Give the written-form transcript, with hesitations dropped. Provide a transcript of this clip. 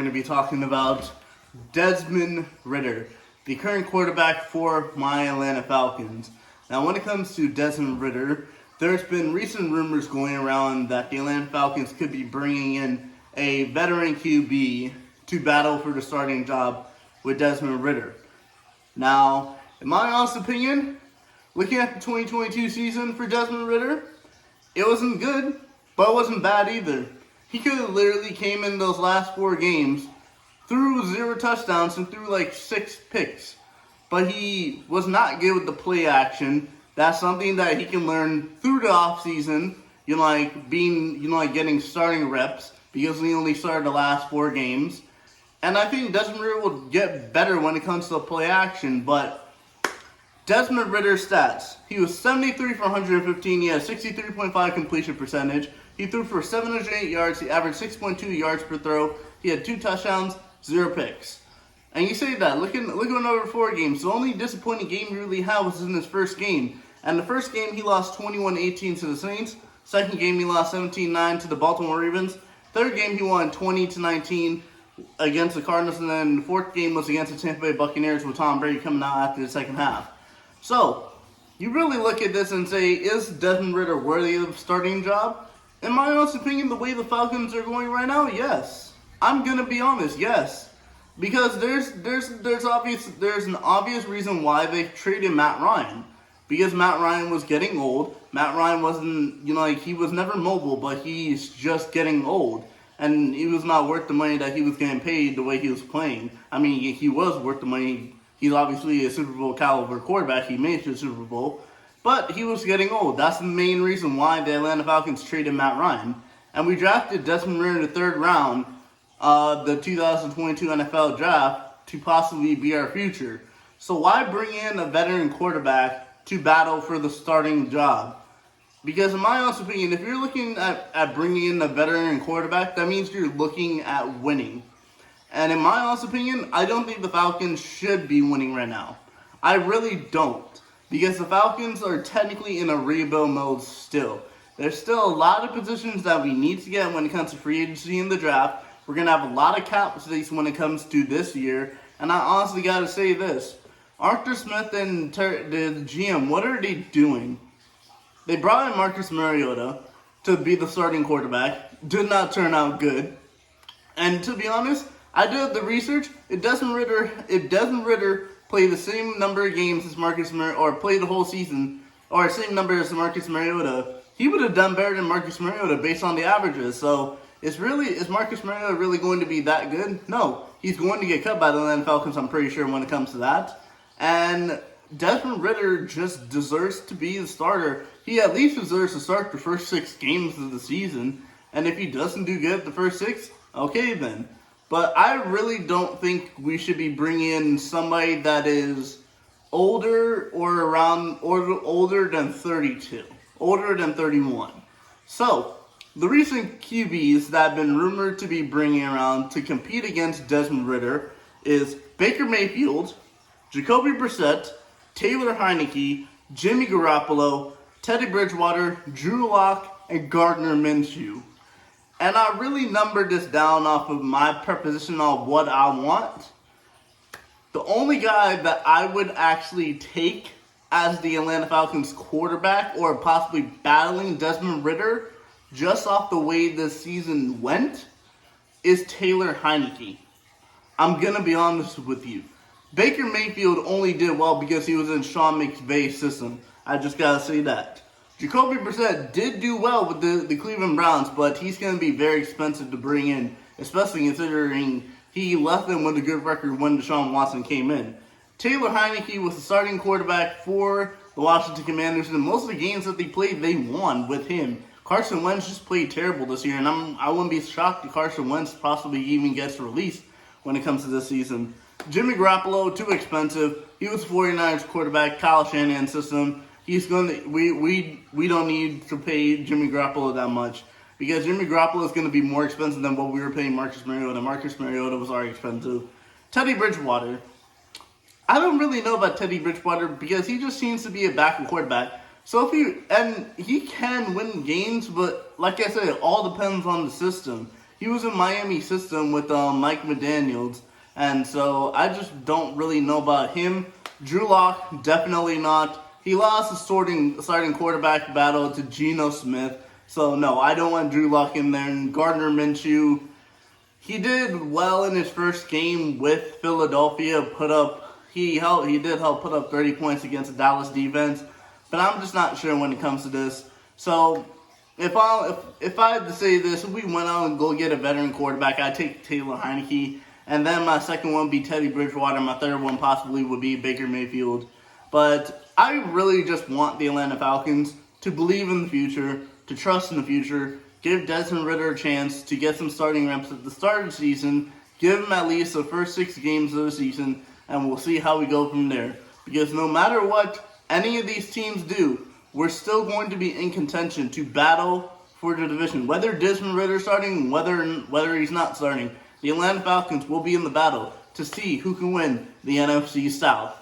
We're going to be talking about Desmond Ridder, the current quarterback for my Atlanta Falcons. Now, when it comes to Desmond Ridder, there's been recent rumors going around that the Atlanta Falcons could be bringing in a veteran QB to battle for the starting job with Desmond Ridder. Now, in my honest opinion, looking at the 2022 season for Desmond Ridder, it wasn't good, but it wasn't bad either. He could have literally came in those last 4 games, threw 0 touchdowns and threw like 6 picks. But he was not good with the play action. That's something that he can learn through the offseason, getting starting reps, because he only started the last 4 games. And I think Desmond Ridder will get better when it comes to the play action, but Desmond Ridder's stats. He was 73 for 115. He had 63.5 completion percentage. He threw for 708 yards. He averaged 6.2 yards per throw. He had 2 touchdowns, 0 picks. And you say that, look at over 4 games. The only disappointing game he really had was in his first game. And the first game, he lost 21-18 to the Saints. Second game, he lost 17-9 to the Baltimore Ravens. Third game, he won 20-19 against the Cardinals. And then the fourth game was against the Tampa Bay Buccaneers with Tom Brady coming out after the second half. So, you really look at this and say, is Desmond Ridder worthy of the starting job? In my honest opinion, the way the Falcons are going right now, yes. I'm gonna be honest, yes. Because there's an obvious reason why they traded Matt Ryan. Because Matt Ryan was getting old. Matt Ryan wasn't, he was never mobile, but he's just getting old. And he was not worth the money that he was getting paid the way he was playing. I mean, he was worth the money. He's obviously a Super Bowl caliber quarterback. He made it to the Super Bowl. But he was getting old. That's the main reason why the Atlanta Falcons traded Matt Ryan. And we drafted Desmond Ridder in the 3rd round of the 2022 NFL draft to possibly be our future. So why bring in a veteran quarterback to battle for the starting job? Because in my honest opinion, if you're looking at bringing in a veteran quarterback, that means you're looking at winning. And in my honest opinion, I don't think the Falcons should be winning right now. I really don't. Because the Falcons are technically in a rebuild mode still. There's still a lot of positions that we need to get when it comes to free agency in the draft. We're going to have a lot of cap space when it comes to this year. And I honestly got to say this. Arthur Smith and the GM, what are they doing? They brought in Marcus Mariota to be the starting quarterback. Did not turn out good. And to be honest, I did the research. If Desmond Ridder played the same number of games as Marcus Mariota, or played the whole season, or same number as Marcus Mariota, he would have done better than Marcus Mariota based on the averages. So, is Marcus Mariota really going to be that good? No. He's going to get cut by the Atlanta Falcons, I'm pretty sure, when it comes to that. And Desmond Ridder just deserves to be the starter. He at least deserves to start the first 6 games of the season. And if he doesn't do good at the first 6, okay then. But I really don't think we should be bringing in somebody that is older older than 32, older than 31. So, the recent QBs that have been rumored to be bringing around to compete against Desmond Ridder is Baker Mayfield, Jacoby Brissett, Taylor Heineke, Jimmy Garapolo, Teddy Bridgewater, Drew Lock, and Gardner Minshew. And I really numbered this down off of my preposition on what I want. The only guy that I would actually take as the Atlanta Falcons quarterback, or possibly battling Desmond Ridder, just off the way this season went, is Taylor Heineke. I'm going to be honest with you. Baker Mayfield only did well because he was in Sean McVay's system. I just got to say that. Jacoby Brissett did do well with the Cleveland Browns, but he's going to be very expensive to bring in, especially considering he left them with a good record when Deshaun Watson came in. Taylor Heineke was the starting quarterback for the Washington Commanders, and most of the games that they played, they won with him. Carson Wentz just played terrible this year, and I wouldn't be shocked if Carson Wentz possibly even gets released when it comes to this season. Jimmy Garapolo, too expensive. He was 49ers quarterback, Kyle Shanahan's system. We don't need to pay Jimmy Garapolo that much, because Jimmy Garapolo is going to be more expensive than what we were paying Marcus Mariota. Marcus Mariota was already expensive. Teddy Bridgewater. I don't really know about Teddy Bridgewater because he just seems to be a backup quarterback. So he can win games, but like I said, it all depends on the system. he was in Miami system with Mike McDaniels. And so I just don't really know about him. Drew Lock, definitely not. He lost the starting quarterback battle to Geno Smith. So no, I don't want Drew Lock in there. And Gardner Minshew, he did well in his first game with Philadelphia. He did help put up 30 points against the Dallas defense. But I'm just not sure when it comes to this. So if I had to say this, if we went out and go get a veteran quarterback, I'd take Taylor Heineke. And then my second one would be Teddy Bridgewater. My third one possibly would be Baker Mayfield. But I really just want the Atlanta Falcons to believe in the future, to trust in the future, give Desmond Ridder a chance to get some starting reps at the start of the season, give him at least the first 6 games of the season, and we'll see how we go from there. Because no matter what any of these teams do, we're still going to be in contention to battle for the division. Whether Desmond Ridder's starting, whether he's not starting, the Atlanta Falcons will be in the battle to see who can win the NFC South.